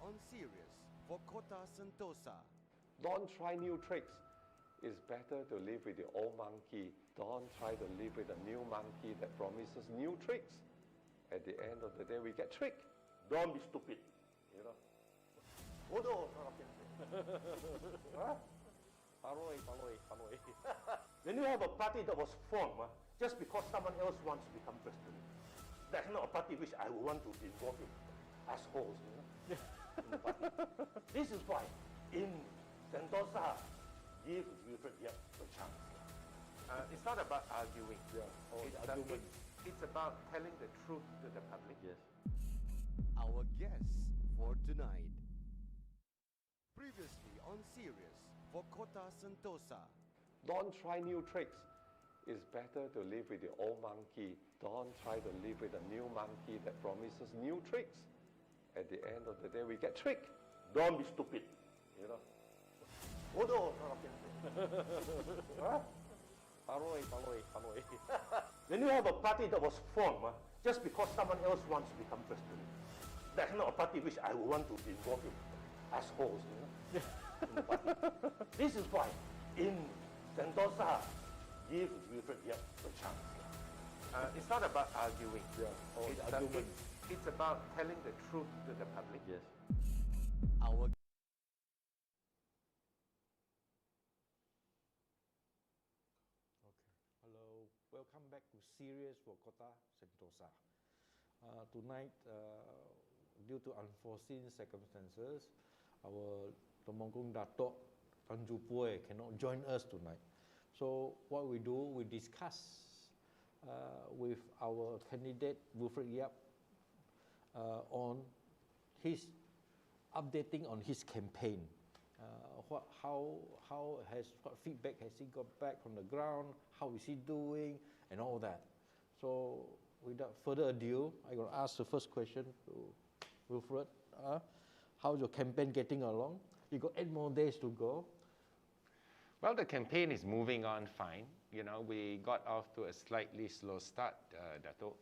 on series for Kota Sentosa. Don't try new tricks. It's better to live with the old monkey. Don't try to live with a new monkey that promises new tricks. At the end of the day, we get tricked. Don't be stupid. You know. Bodoh. Huh? Paroi. When you have a party that was formed just because someone else wants to become president, that's not a party which I would want to be involved in. Assholes, you know. In the party. This is why in Sentosa, give Wilfred Yap a chance. It's not about arguing. Yeah. It's about telling the truth to the public. Yes. Our guests for tonight. Previously on series for Kota Sentosa. Don't try new tricks. It's better to live with the old monkey. Don't try to live with a new monkey that promises new tricks. At the end of the day, we get tricked. Don't be stupid. You know. Bodoh. Huh? Paroi. When you have a party that was formed just because someone else wants to become president, that's not a party which I would want to be involved in. Assholes, you know. In the party. This is why in Sentosa, give Wilfred Yap a chance. It's not about arguing. Yeah. It's about telling the truth to the public. Yes. Our Hello, welcome back to series for Kota Sentosa. Tonight, due to unforeseen circumstances, our Temenggong Dato Tan Joo Phoi cannot join us tonight. So what we do, we discuss with our candidate Wilfred Yap on his updating on his campaign. What feedback has he got back from the ground? How is he doing, and all that. So, without further ado, I'm going to ask the first question to Wilfred. How's your campaign getting along? You got 8 more days to go. Well, the campaign is moving on fine. You know, we got off to a slightly slow start, Dato,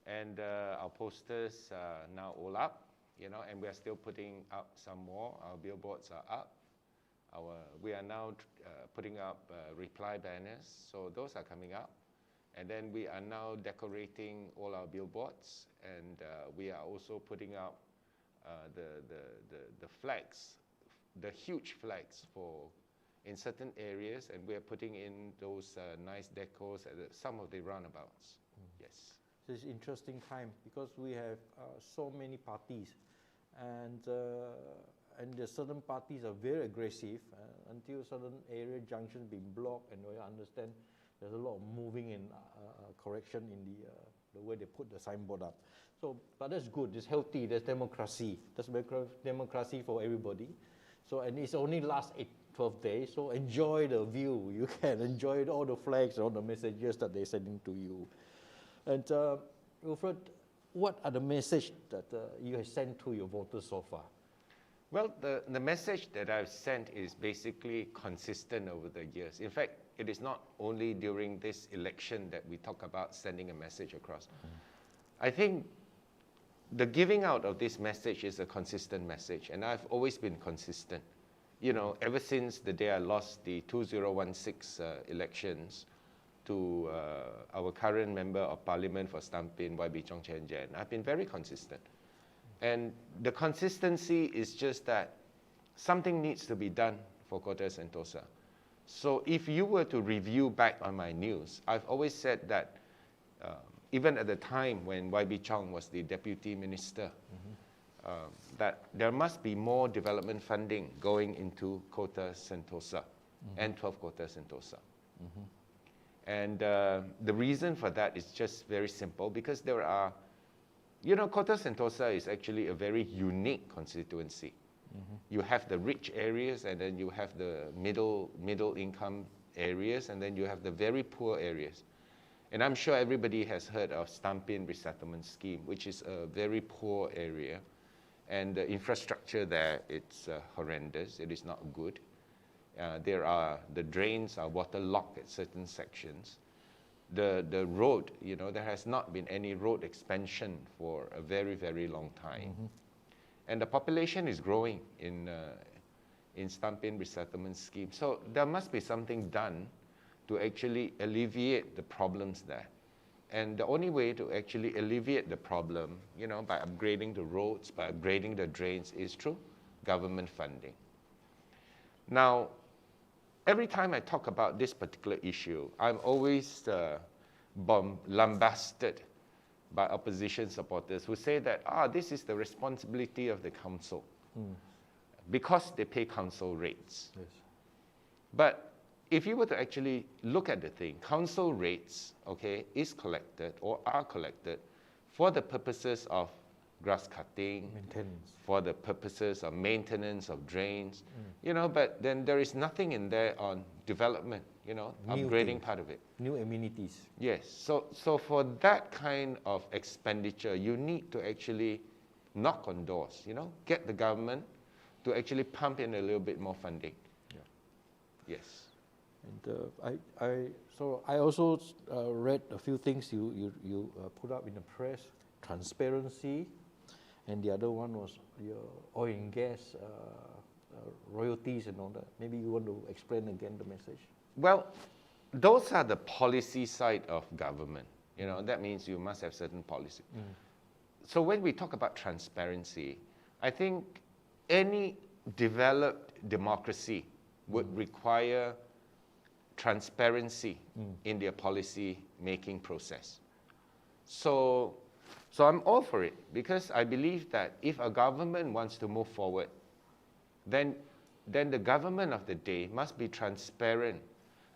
and our posters are now all up. You know, and we are still putting up some more. Our billboards are up. We are now putting up reply banners, so those are coming up. And then we are now decorating all our billboards, and we are also putting up the flags, the huge flags in certain areas, and we are putting in those nice decors at some of the roundabouts. Yes. So it's an interesting time because we have so many parties, and the certain parties are very aggressive until certain area junctions being blocked, and we understand there's a lot of moving and correction in the way they put the signboard up. So, but that's good. It's healthy. There's democracy. There's democracy for everybody. So, and it's only last 12 days. So enjoy the view. You can enjoy all the flags, all the messages that they're sending to you. And Wilfred, what are the messages that you have sent to your voters so far? Well, the message that I've sent is basically consistent over the years. In fact, it is not only during this election that we talk about sending a message across. I think the giving out of this message is a consistent message, and I've always been consistent. You know, ever since the day I lost the 2016 elections to our current Member of Parliament for Stampin, YB Chong Chen Jen, I've been very consistent. And the consistency is just that something needs to be done for Kota Sentosa. So if you were to review back on my news, I've always said that even at the time when YB Chong was the Deputy Minister, that there must be more development funding going into Kota Sentosa and 12 Kota Sentosa. And the reason for that is just very simple, because there are, you know, Kota Sentosa is actually a very unique constituency. You have the rich areas, and then you have the middle income areas, and then you have the very poor areas. And I'm sure everybody has heard of Stampin Resettlement Scheme, which is a very poor area. And the infrastructure there, it's horrendous. It is not good. The drains are waterlogged at certain sections. The road, you know, there has not been any road expansion for a very, very long time. And the population is growing in Stampin resettlement scheme. So there must be something done to actually alleviate the problems there. And the only way to actually alleviate the problem, you know, by upgrading the roads, by upgrading the drains, is through government funding. Now, every time I talk about this particular issue, I'm always lambasted by opposition supporters who say that, this is the responsibility of the council because they pay council rates. Yes. But if you were to actually look at the thing, council rates, okay, is collected or are collected for the purposes of grass cutting, Maintenance. for the purposes of maintenance of drains, you know, but then there is nothing in there on development, you know, New upgrading things. part of it. New amenities. Yes, so for that kind of expenditure, you need to actually knock on doors, you know, get the government to actually pump in a little bit more funding. Yeah. Yes. And I also read a few things you put up in the press, transparency, and the other one was your oil and gas royalties and all that. Maybe you want to explain again the message. Well, those are the policy side of government. You know, that means you must have certain policy. So when we talk about transparency, I think any developed democracy would require transparency in their policy making process. So I'm all for it because I believe that if a government wants to move forward, then the government of the day must be transparent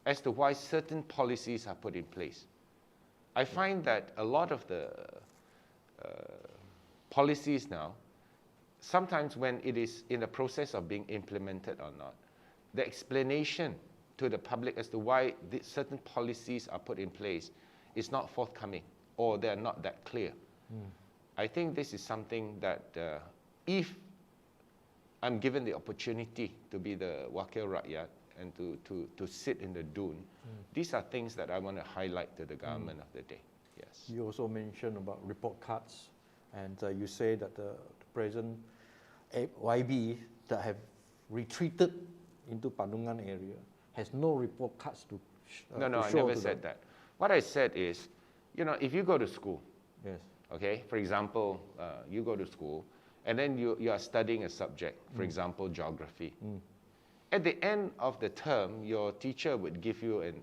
as to why certain policies are put in place. I find that a lot of the policies now, sometimes when it is in the process of being implemented or not, the explanation to the public as to why certain policies are put in place is not forthcoming or they're not that clear. I think this is something that if I'm given the opportunity to be the Wakil Rakyat and to sit in the dune, these are things that I want to highlight to the government of the day. Yes. You also mentioned about report cards, and you say that the present YB that have retreated into Pandungan area has no report cards to No, to I show never to said them. that. What I said is, you know, if you go to school, Yes. okay, for example, you go to school, and then you are studying a subject, for example, geography. At the end of the term, your teacher would give you an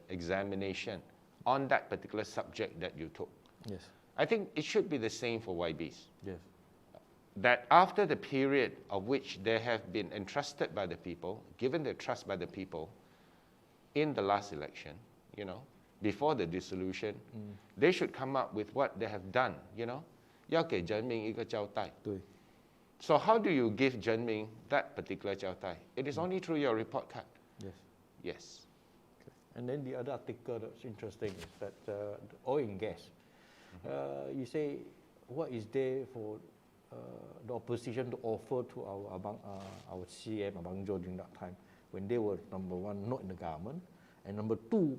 examination on that particular subject that you took. Yes. I think it should be the same for YBs. Yes. That after the period of which they have been entrusted by the people, given the trust by the people in the last election, you know, before the dissolution, they should come up with what they have done, you know. 要给人民一个交代. 对. So how do you give Zhenming that particular 交代? It is only through your report card. Yes. Yes. And then the other article that's interesting is that the oil and gas. You say, what is there for the opposition to offer to our CM, Abang Jo, during that time, when they were, number one, not in the government, and number two,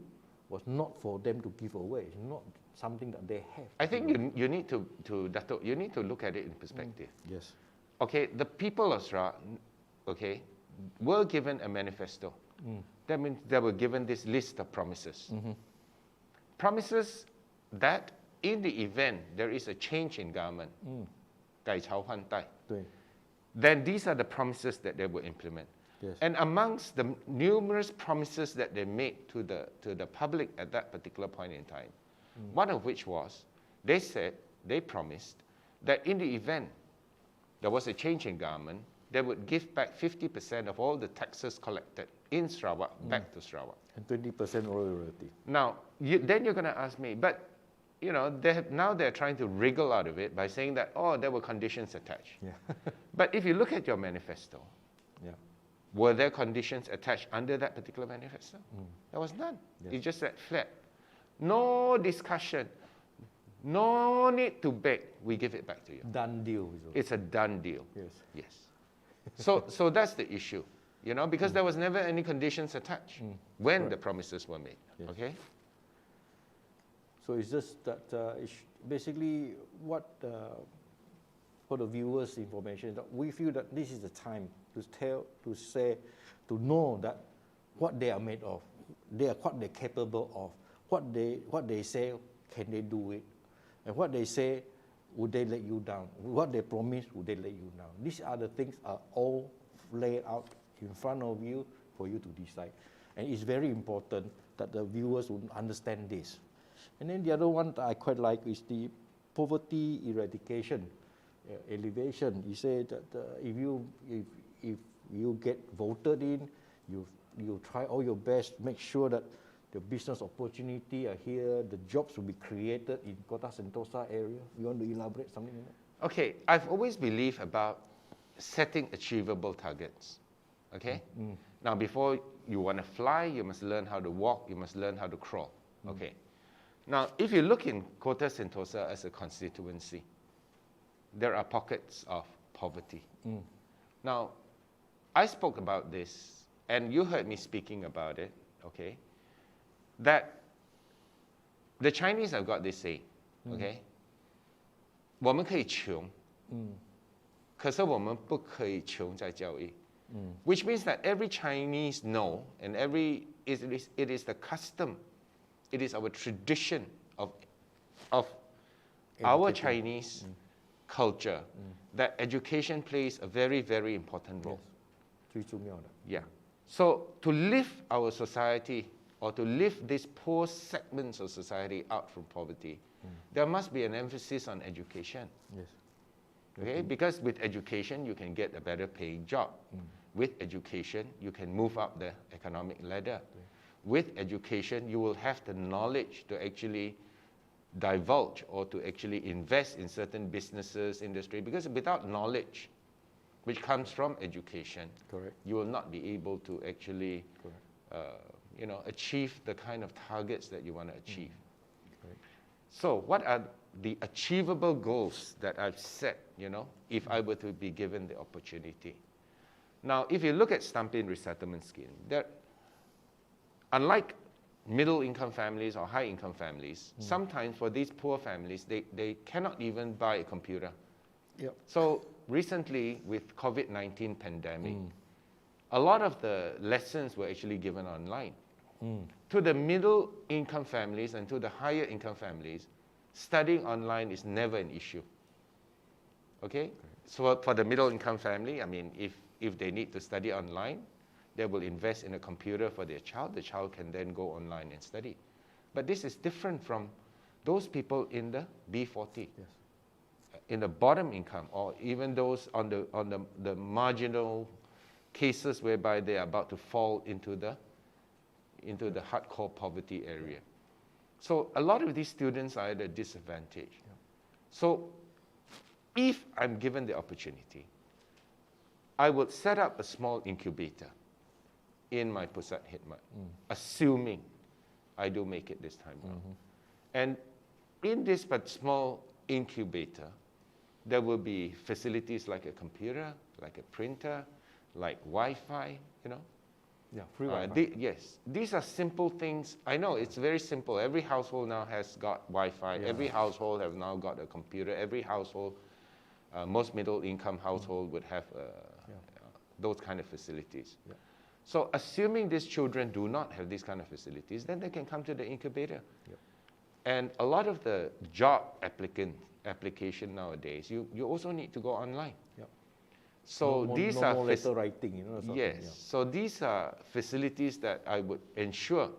was not for them to give away. It's not something that they have. I think you need to Dato, you need to look at it in perspective. Yes. Okay, the people of Sarawak, okay, were given a manifesto. That means they were given this list of promises. Promises that in the event there is a change in government, 改朝换代, 对. then these are the promises that they will implement. Yes. And amongst the numerous promises that they made to the public at that particular point in time, one of which was, they said, they promised that in the event there was a change in government, they would give back 50% of all the taxes collected in Sarawak back to Sarawak. And 20% royalty. Now, then you're going to ask me, but you know, now they're trying to wriggle out of it by saying that, oh, there were conditions attached. Yeah. But if you look at your manifesto, Yeah. were there conditions attached under that particular manifesto? There was none. Yes. It just said flat. No discussion. No need to beg. We give it back to you. Done deal. It's a done deal. Yes. Yes. So that's the issue, you know, because there was never any conditions attached when the promises were made. Yes. Okay? So it's just that basically what for the viewers' information, that we feel that this is the time to tell, to say, to know that what they are made of, what they're capable of, what they say, can they do it, and what they say, would they let you down? What they promise, would they let you down? These are the things are all laid out in front of you for you to decide. And it's very important that the viewers would understand this. And then the other one that I quite like is the poverty eradication, elevation. You say that if you get voted in, you try all your best, make sure that the business opportunity are here, the jobs will be created in Kota Sentosa area. You want to elaborate something on that? Okay, I've always believed about setting achievable targets. Okay? Now, before you want to fly, you must learn how to walk, you must learn how to crawl. Okay. Now, if you look in Kota Sentosa as a constituency, there are pockets of poverty. Now, I spoke about this, and you heard me speaking about it, okay, that the Chinese have got this saying, okay, 我们可以穷，可是我们不可以穷在教育。Which means that every Chinese know, and it is the custom, it is our tradition of our Chinese culture that education plays a very, very important role. 最重要的。 Yeah. So to lift our society or to lift these poor segments of society out from poverty, there must be an emphasis on education. Yes. Okay? Because with education, you can get a better paying job. With education, you can move up the economic ladder. With education, you will have the knowledge to actually divulge or to actually invest in certain businesses, industry. Because without knowledge, which comes from education, Correct. you will not be able to actually achieve the kind of targets that you want to achieve. Correct. So what are the achievable goals that I've set, if I were to be given the opportunity? Now, if you look at Stampin Resettlement Scheme, unlike middle-income families or high-income families, sometimes for these poor families, they cannot even buy a computer. Yep. So recently, with COVID-19 pandemic, a lot of the lessons were actually given online. To the middle-income families and to the higher-income families, studying online is never an issue. Okay? So for the middle-income family, I mean, if they need to study online, they will invest in a computer for their child. The child can then go online and study. But this is different from those people in the B40. Yes. In the bottom income, or even those on the marginal cases whereby they are about to fall into the hardcore poverty area. So a lot of these students are at a disadvantage. So if I'm given the opportunity, I would set up a small incubator in my Pusat Khidmat, assuming I do make it this time around. And in this but small incubator, there will be facilities like a computer, like a printer, like Wi-Fi, Yeah, free Wi-Fi. Yes, these are simple things. I know it's very simple. Every household now has got Wi-Fi. Yeah. Every household has now got a computer. Every household, most middle-income household would have those kind of facilities. Yeah. So assuming these children do not have these kind of facilities, then they can come to the incubator. Yep. And a lot of the job application nowadays, you also need to go online. Yep. So these are more letter writing, sort of yes. thing, yeah. So these are facilities that I would ensure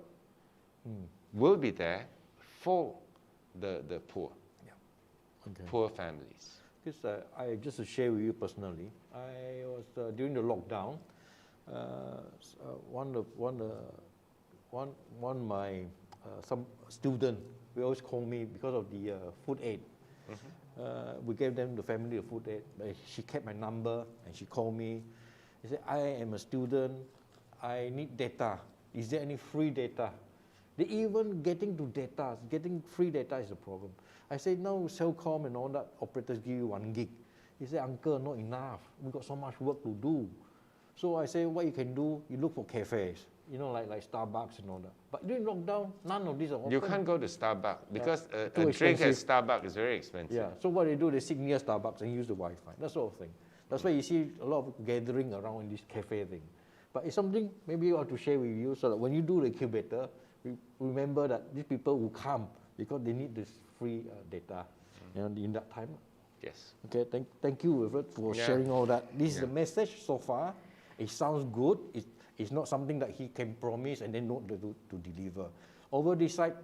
will be there for the poor, Okay. poor families. Because I just to share with you personally, I was during the lockdown. Some student will always call me because of the food aid. We gave them the family the food aid. But she kept my number and she called me. She said, "I am a student. I need data. Is there any free data?" They even getting to data. Getting free data is a problem. I said, "No, Cellcom and all that operators give you 1 gig." He said, "Uncle, not enough. We got so much work to do." So I say, what you can do, you look for cafes. you know, like Starbucks and all that. But during lockdown, none of these are open. You can't go to Starbucks because a Too drink at expensive. Starbucks is very expensive. Yeah, so what they do, they sit near Starbucks and use the Wi-Fi, that sort of thing. That's why you see a lot of gathering around in this cafe thing. But it's something maybe I want to share with you so that when you do the incubator, remember that these people will come because they need this free data in that time. Yes. Okay, thank you, Wilfred, for sharing all that. This is the message so far. It sounds good. It's not something that he can promise and then not to deliver. Over this side,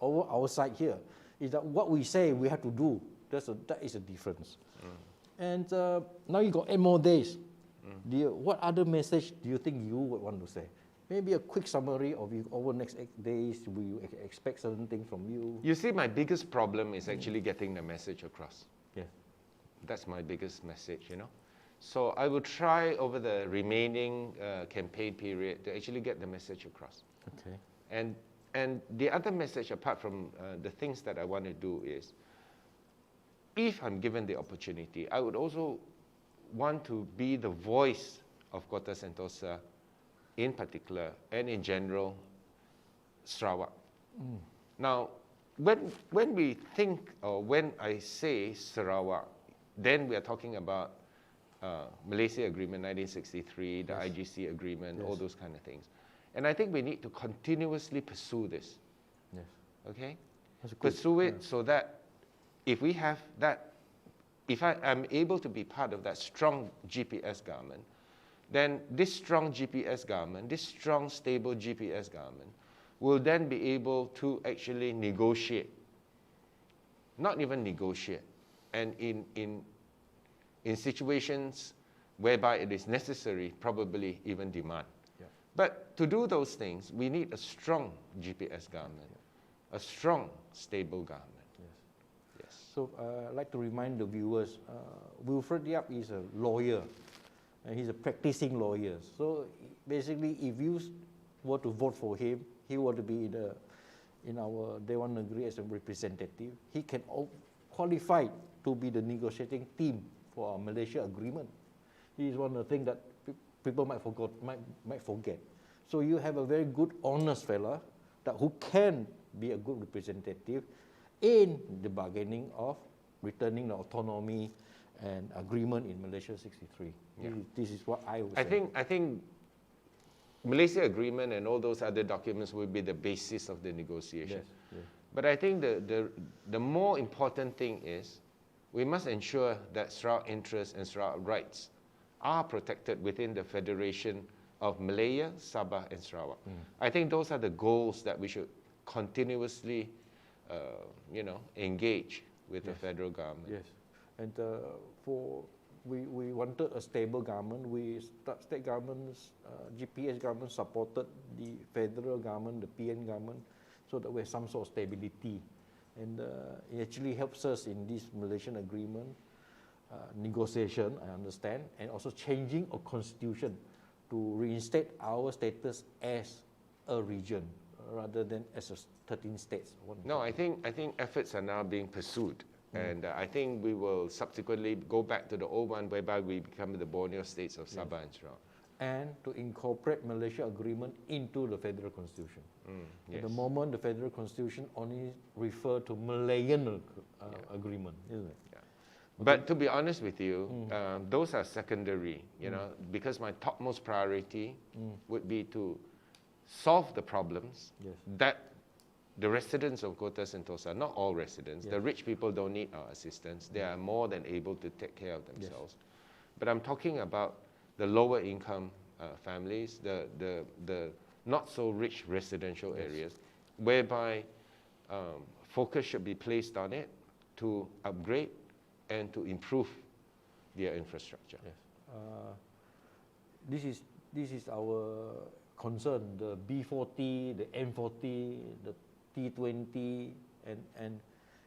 over our side here, is that what we say we have to do. That is a difference. And now you got 8 more days. What other message do you think you would want to say? Maybe a quick summary of you over the next 8 days. We expect certain things from you. You see, my biggest problem is actually getting the message across. Yeah. That's my biggest message, you know. So I will try over the remaining campaign period to actually get the message across. Okay. And the other message, apart from the things that I want to do, is if I'm given the opportunity, I would also want to be the voice of Kota Sentosa in particular, and in general, Sarawak. Now, when we think, or when I say Sarawak, then we are talking about Malaysia Agreement 1963, the IGC Agreement, all those kind of things. And I think we need to continuously pursue this. Yes. Okay? That's good. Pursue it so that if we have that, if I am able to be part of that strong GPS government, then this strong GPS government, this strong, stable GPS government, will then be able to actually negotiate, not even negotiate, and in situations whereby it is necessary, probably even demand. Yeah. But to do those things, we need a strong GPS government, a strong, stable government. Yes. So I'd like to remind the viewers, Wilfred Yap is a lawyer, and he's a practicing lawyer. So basically, if you were to vote for him, he were to be in our Dewan Negeri as a representative, he can qualify to be the negotiating team for our Malaysia agreement. This is one of the things that people might forget. So you have a very good, honest fella who can be a good representative in the bargaining of returning the autonomy and agreement in Malaysia 63. Yeah. This is what I would say. I think Malaysia Agreement and all those other documents will be the basis of the negotiation. Yes, yes. But I think the more important thing is we must ensure that Sarawak interests and Sarawak rights are protected within the Federation of Malaya, Sabah, and Sarawak. I think those are the goals that we should continuously, engage with the federal government. Yes, and we wanted a stable government. State governments, GPS government supported the federal government, the PN government, so that we have some sort of stability. And it actually helps us in this Malaysian agreement negotiation, I understand, and also changing a constitution to reinstate our status as a region rather than as a 13 states. No, I think efforts are now being pursued. And I think we will subsequently go back to the old one whereby we become the Borneo states of Sabah and Sarawak. And to incorporate Malaysia agreement into the federal constitution. Yes. At the moment, the federal constitution only refer to Malayan agreement, isn't it? Yeah. But to be honest with you, those are secondary, because my topmost priority would be to solve the problems that the residents of Kota Sentosa, not all residents, the rich people don't need our assistance. They are more than able to take care of themselves. But I'm talking about the lower income families, the not so rich residential areas, whereby focus should be placed on it to upgrade and to improve their infrastructure. Yes. This is our concern, the B40, the M40, the T20, and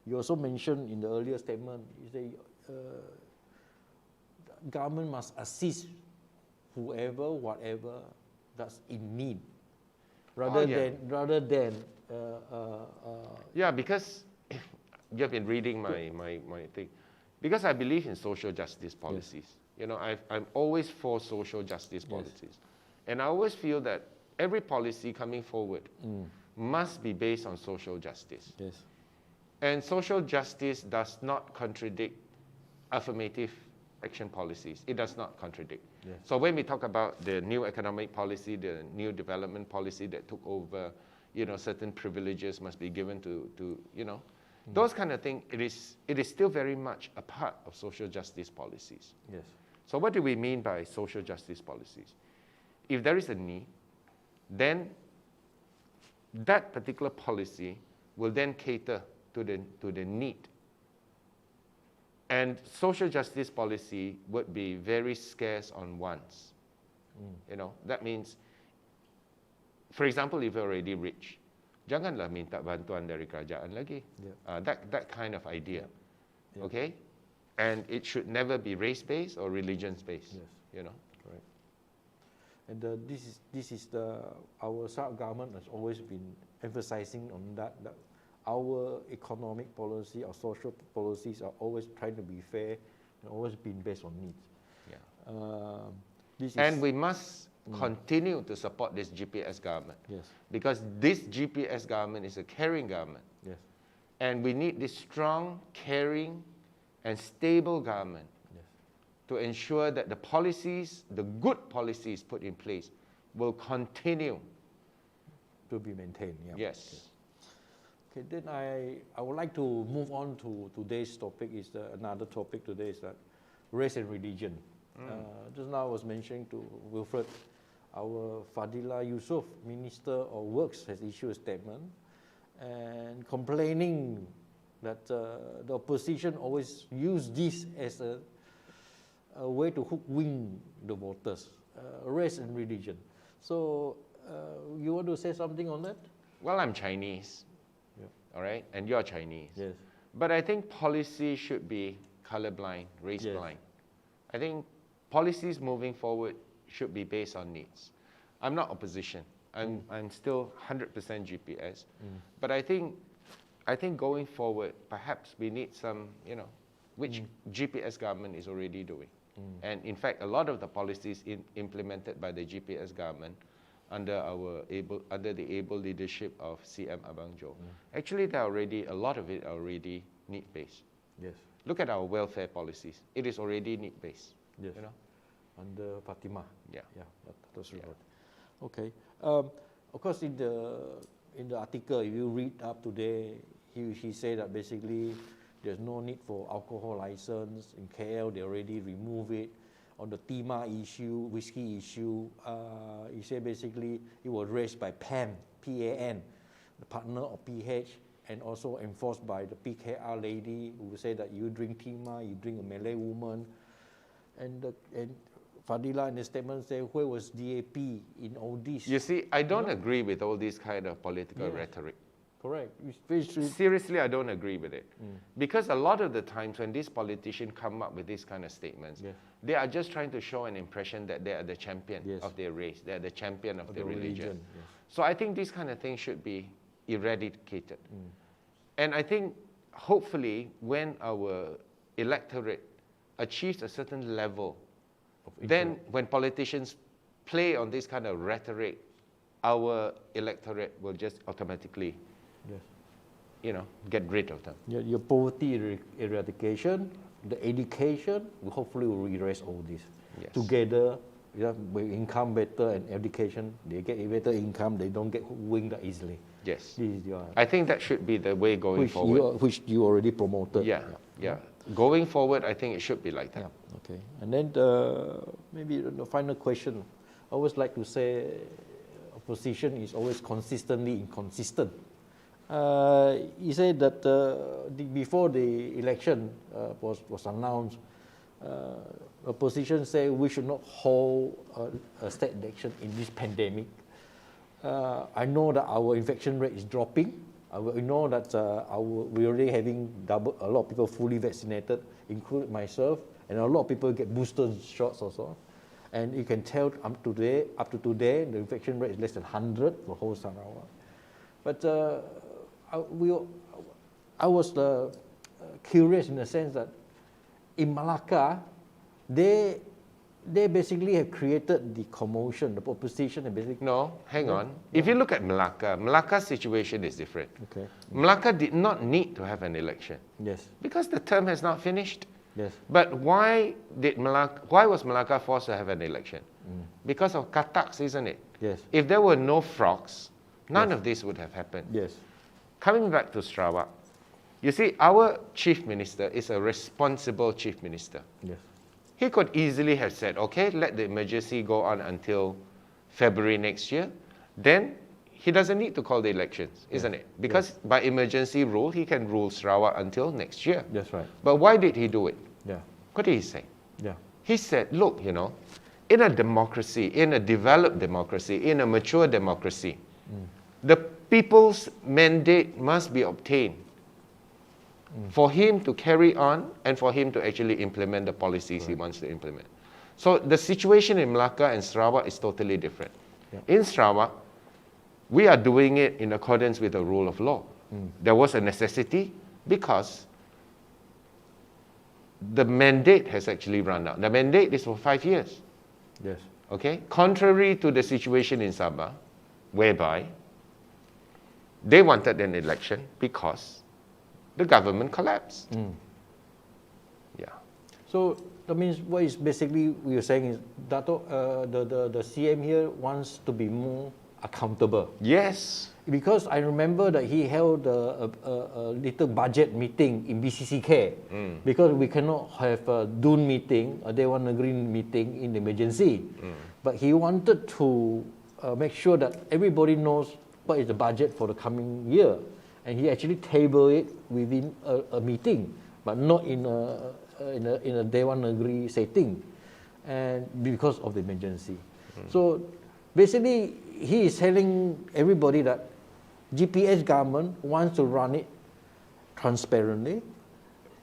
you also mentioned in the earlier statement, you say the government must assist whoever, whatever that's in need, rather than because you have been reading my thing. Because I believe in social justice policies. I'm always for social justice policies. And I always feel that every policy coming forward must be based on social justice. Yes. And social justice does not contradict affirmative action policies. It does not contradict. Yes. So when we talk about the new economic policy, the new development policy that took over, certain privileges must be given to those kind of things, it is still very much a part of social justice policies. Yes. So what do we mean by social justice policies? If there is a need, then that particular policy will then cater to the need. And social justice policy would be very scarce on wants. That means, for example, if you're already rich, janganlah minta bantuan dari kerajaan lagi. That kind of idea. Okay? And it should never be race-based or religion-based. Yes. Correct. And this is our government has always been emphasizing on that our economic policy, our social policies are always trying to be fair and always been based on needs. And we must continue to support this GPS government. Yes. Because this GPS government is a caring government. Yes. And we need this strong, caring, and stable government to ensure that the policies, the good policies put in place, will continue to be maintained. Yes. Okay, then I would like to move on to today's topic. Another topic today is that race and religion. Just now I was mentioning to Wilfred, our Fadila Yusof, Minister of Works, has issued a statement and complaining that the opposition always use this as a way to hook-wing the voters, race and religion. So you want to say something on that? Well, I'm Chinese, all right, and you're Chinese. Yes. But I think policy should be colorblind, race-blind. Yes. I think policies moving forward should be based on needs. I'm not opposition. I'm still 100% GPS. But I think going forward, perhaps we need some, which GPS government is already doing. And in fact, a lot of the policies implemented by the GPS government under the able leadership of CM Abang Jo, actually a lot of it are already need-based. Yes. Look at our welfare policies. It is already need-based. Yes. Under Fatima. Yeah. That's right. Okay. Of course, in the article, if you read up today, he said that basically there's no need for alcohol license. In KL, they already removed it. On the Tima issue, whiskey issue, he said basically it was raised by PAN, P-A-N, the partner of PH, and also enforced by the PKR lady who said that you drink Tima, you drink a Malay woman. And Fadila in the statement said, where was DAP in all this? You see, I don't agree with all this kind of political rhetoric. Correct. Seriously, I don't agree with it. Because a lot of the times when these politicians come up with these kind of statements, they are just trying to show an impression that they are the champion of their race, they are the champion of their religion. So I think these kind of things should be eradicated. And I think hopefully when our electorate achieves a certain level, then when politicians play on this kind of rhetoric, our electorate will just automatically get rid of them. Your poverty eradication, the education, hopefully will erase all this. Together, with income better and education, they get a better income, they don't get winged easily. Yes. This is I think that should be the way going forward. Which you already promoted. Yeah. Going forward, I think it should be like that. Okay. And then maybe the final question. I always like to say opposition is always consistently inconsistent. He said that before the election was announced, opposition said we should not hold a state election in this pandemic. I know that our infection rate is dropping. We know that we're already having a lot of people fully vaccinated, including myself, and a lot of people get booster shots also. And you can tell up to today, the infection rate is less than 100 for whole Sarawak. But I was curious in the sense that in Malacca, they they basically have created the commotion, the opposition, and basically. No, hang on. If you look at Malacca, Malacca's situation is different. Okay. Malacca did not need to have an election Yes. because the term has not finished. Yes. But why was Malacca forced to have an election? Because of Kataks, isn't it? Yes. If there were no frogs, none of this would have happened. Yes. Coming back to Sarawak, you see, our chief minister is a responsible chief minister. Yes. He could easily have said, okay, let the emergency go on until February next year. Then he doesn't need to call the elections, isn't it? Because by emergency rule, he can rule Sarawak until next year. That's right. But why did he do it? Yeah. What did he say? Yeah. He said, look, in a democracy, in a developed democracy, in a mature democracy, the people's mandate must be obtained for him to carry on and for him to actually implement the policies he wants to implement. So the situation in Malacca and Sarawak is totally different. Yeah. In Sarawak, we are doing it in accordance with the rule of law. There was a necessity because the mandate has actually run out. The mandate is for 5 years. Yes. Okay? Contrary to the situation in Sabah, whereby they wanted an election because the government collapsed. Yeah. So that means what is basically we are saying is Dato, the CM here wants to be more accountable. Yes. Because I remember that he held a little budget meeting in BCCK because we cannot have a Dun meeting, a Dewan Negeri meeting in the emergency. But he wanted to make sure that everybody knows what is the budget for the coming year. And he actually tabled it within a meeting, but not in a Dewan Negeri setting, and because of the emergency. So basically, he is telling everybody that GPS government wants to run it transparently,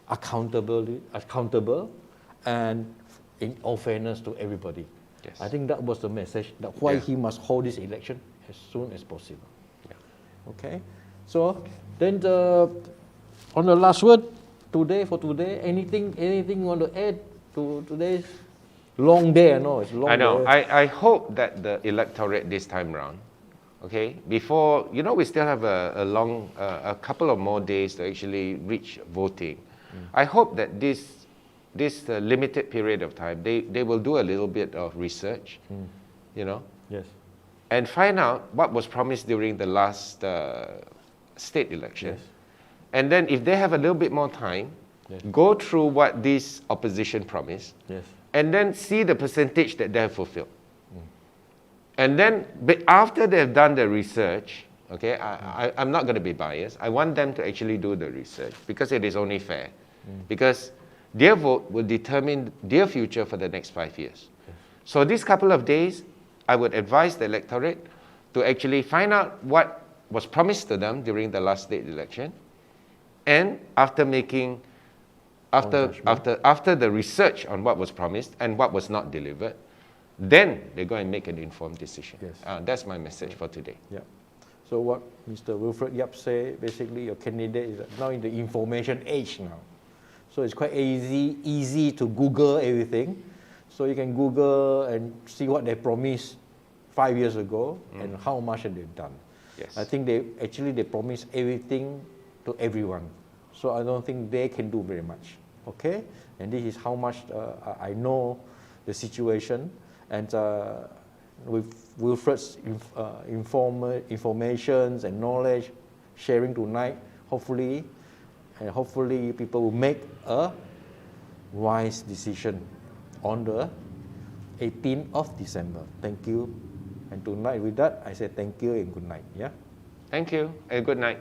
accountable, and in all fairness to everybody. Yes. I think that was the message, that why he must hold this election as soon as possible. Yeah. Okay, so then on the last word for today, anything you want to add to today's long day? I know it's long. I know. Day. I hope that the electorate this time round, okay, before, we still have a couple of more days to actually reach voting. I hope that this limited period of time, they will do a little bit of research, Yes. and find out what was promised during the last state election. Yes. And then if they have a little bit more time, Yes. go through what this opposition promised, Yes. and then see the percentage that they have fulfilled. And then after they've done the research, okay, I'm not going to be biased. I want them to actually do the research because it is only fair. Because their vote will determine their future for the next 5 years. So these couple of days, I would advise the electorate to actually find out what was promised to them during the last state election. And after the research on what was promised and what was not delivered, then they go and make an informed decision. Yes. That's my message for today. Yeah. So what Mr. Wilfred Yap say, basically your candidate is now in the information age now. So it's quite easy to Google everything. So you can Google and see what they promised 5 years ago and how much have they done. Yes. I think they promised everything to everyone. So I don't think they can do very much. Okay? And this is how much I know the situation. And with Wilfred's informations and knowledge sharing tonight, hopefully people will make a wise decision on the 18th of December. Thank you. And tonight with that, I say thank you and good night. Yeah. Thank you and good night.